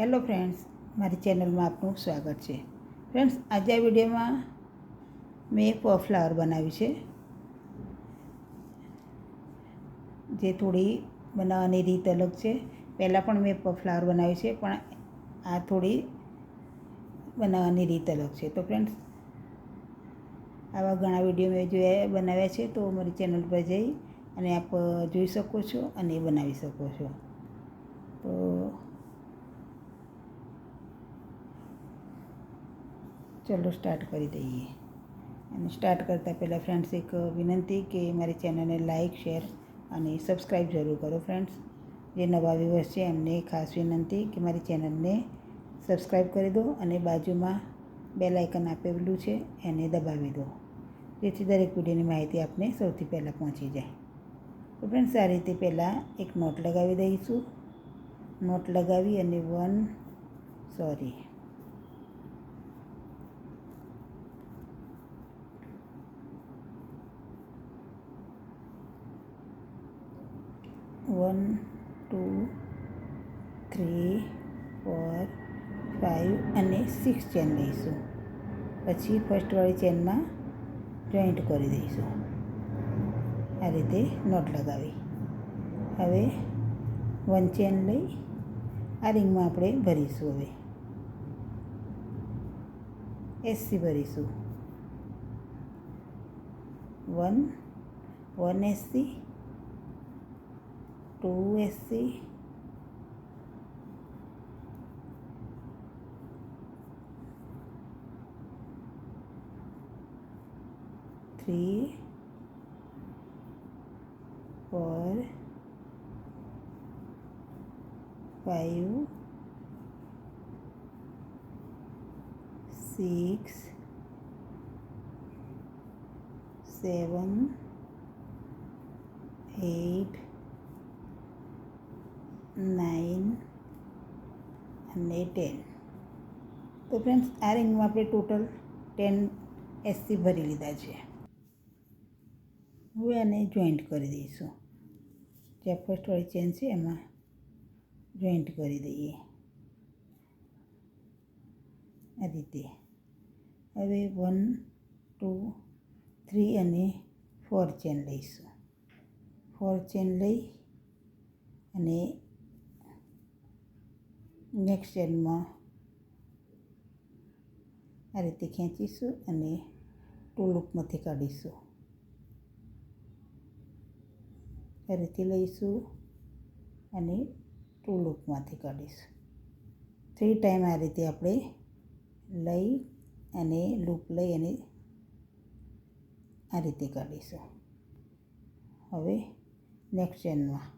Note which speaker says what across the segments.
Speaker 1: Hello friends, મારી ચેનલમાં આપનું સ્વાગત છે. ફ્રેન્ડ્સ, આજે આ વિડીયોમાં મેં પફ ફ્લાવર બનાવ્યું છે, જે થોડી બનાવવાની રીત અલગ છે. પહેલાં પણ મેં પફ ફ્લાવર બનાવ્યું છે, પણ આ થોડી બનાવવાની રીત અલગ છે. તો ફ્રેન્ડ્સ, આવા ઘણા વિડીયો મેં બનાવ્યા છે, તો મારી ચેનલ પર જઈ અને આપ જોઈ શકો છો અને બનાવી શકો છો. તો ચલો સ્ટાર્ટ કરી દઈએ. અને સ્ટાર્ટ કરતાં પહેલાં ફ્રેન્ડ્સ એક વિનંતી કે મારી ચેનલને લાઇક, શેર અને સબસ્ક્રાઈબ જરૂર કરો. ફ્રેન્ડ્સ, જે નવા વ્યુઅર્સ છે એમને ખાસ વિનંતી કે મારી ચેનલને સબસ્ક્રાઈબ કરી દો અને બાજુમાં બેલ આઇકન આપેલું છે એને દબાવી દો, જેથી દરેક વિડીયોની માહિતી આપને સૌથી પહેલાં પહોંચી જાય. તો ફ્રેન્ડ્સ, આ રીતે પહેલાં એક નોટ લગાવી દઈશું. નોટ લગાવી અને 1, 2, 3, 4, 5 અને 6 ચેન લઈશું. પછી ફર્સ્ટવાળી ચેનમાં જોઈન્ટ કરી દઈશું. આ રીતે નોટ લગાવી હવે 1 ચેન લઈ આ રિંગમાં આપણે ભરીશું. હવે એસસી ભરીશું. 1 એસસી, 2 એસસી, 3, 4, 5, 6, 7, 8, 9 અને 10. તો ફ્રેન્ડ્સ, આ રિંગમાં આપણે ટોટલ 10 એસસી ભરી લીધા છે. હવે આને જોઈન્ટ કરી દઈશું. જે ફર્સ્ટવાળી ચેન છે એમાં જોઈન્ટ કરી દઈએ આ રીતે. હવે 1, 2, 3 અને 4 ચેન લઈશું. 4 ચેન લઈ અને નેક્સ્ટ ચેનમાં આ રીતે ખેંચીશું અને ટુ લૂપમાંથી કાઢીશું. ફરીથી લઈશું અને ટુ લૂપમાંથી કાઢીશું. 3 ટાઈમ આ રીતે આપણે લઈ અને લૂપ લઈ અને આ રીતે કાઢીશું. હવે નેક્સ્ટ ચેનમાં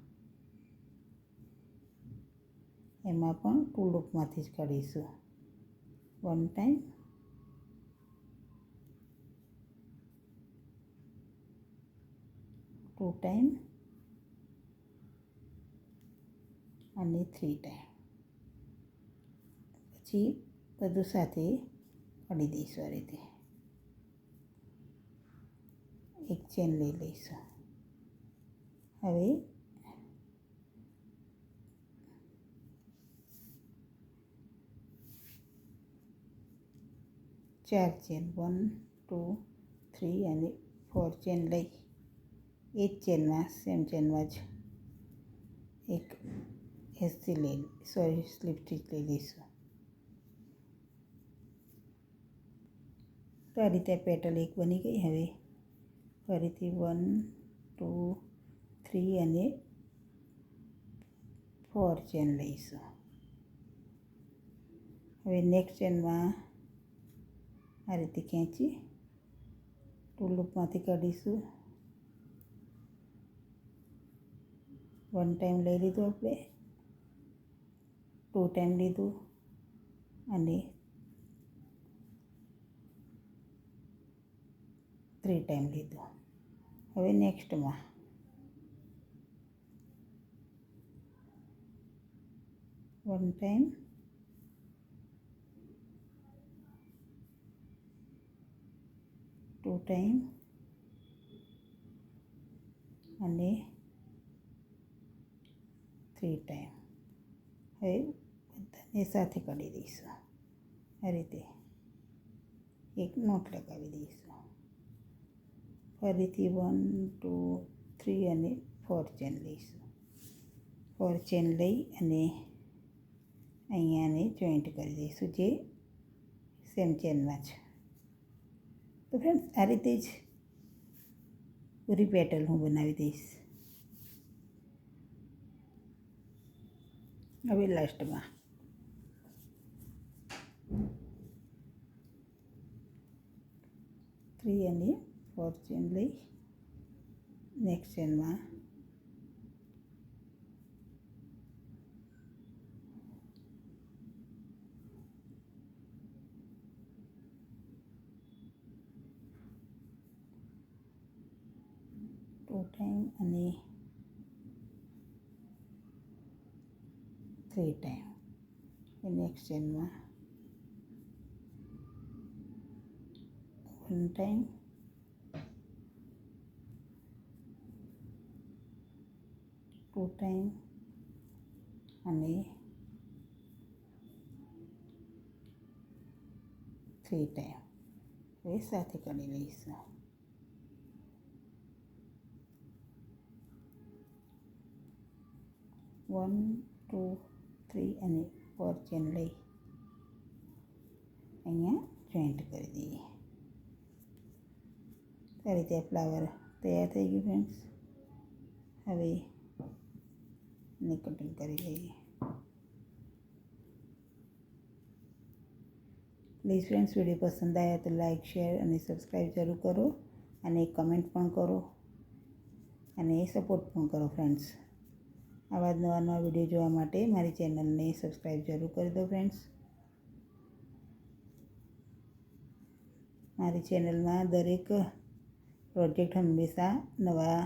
Speaker 1: એમાં પણ ટુ લૂપમાંથી જ કાઢીશું. 1 ટાઈમ, 2 ટાઈમ અને 3 ટાઈમ. પછી બધું સાથે કાઢી દઈશું. આ રીતે એક ચેન લઈ લઈશું. હવે 4 ચેન 1, 2, 3 અને 4 ચેન લઈ એ જ ચેનમાં સેમ ચેનમાં જ એક સ્લીપ સ્ટીચ લઈ લઈશું. તો આ રીતે પેટલ એક બની ગઈ. હવે ફરીથી 1, 2, 3 અને 4 ચેન લઈશું. હવે નેક્સ્ટ ચેનમાં આ રીતે ખેંચી ટુ લૂપમાંથી કાઢીશું. 1 ટાઈમ લઈ લીધું આપણે, 2 ટાઈમ લીધું અને 3 ટાઈમ લીધું. હવે નેક્સ્ટમાં 1 ટાઈમ, 2 ટાઈમ અને 3 ટાઈમ. હવે બધાને એ સાથે કાઢી દઈશું. આ રીતે એક નોટ લગાવી દઈશું. ફરીથી 1 2 3 અને 4 ચેન લઈશું. 4 ચેન લઈ અને અહીંયાને જોઈન્ટ કરી દઈશું, જે સેમ ચેનમાં છે. તો ફ્રેન્ડ્સ, આ રીતે જ પૂરી પેટર્ન હું બનાવી દઈશ. હવે લાસ્ટમાં 3 અને 4 ચેન લઈ નેક્સ્ટ ચેનમાં ટુ ટાઈમ અને 3 ટાઈમ. નેક્સ્ટ ચેનમાં 1 ટાઈમ, 2 ટાઈમ અને 3 ટાઈમ. એ સાથે કરી લઈશું. 1 2 3 અને 4 ચેન લઈ અહીંયા જોઈન્ટ કરી દઈએ. આ રીતે ફ્લાવર તૈયાર થઈ ગયું ફ્રેન્ડ્સ. હવે એને કટિંગ કરી લઈએ. પ્લીઝ ફ્રેન્ડ્સ, વિડીયો પસંદ આવ્યા તો લાઈક, શેર અને સબસ્ક્રાઈબ જરૂર કરો, અને કમેન્ટ પણ કરો અને સપોર્ટ પણ કરો ફ્રેન્ડ્સ. આવા જ નવા વિડીયો જોવા માટે મારી ચેનલને સબસ્ક્રાઈબ જરૂર કરી દો ફ્રેન્ડ્સ. મારી ચેનલમાં દરેક પ્રોજેક્ટ હંમેશા નવા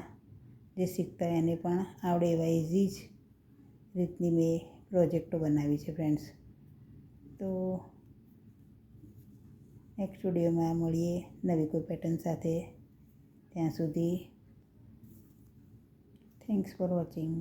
Speaker 1: જે શીખતા હોય એને પણ આવડે એવા ઇઝી જ રીતની મેં પ્રોજેક્ટો બનાવી છે ફ્રેન્ડ્સ. તો નેક્સ્ટ વિડીયોમાં મળીએ નવી કોઈ પેટર્ન સાથે. ત્યાં સુધી થેન્ક્સ ફોર વોચિંગ.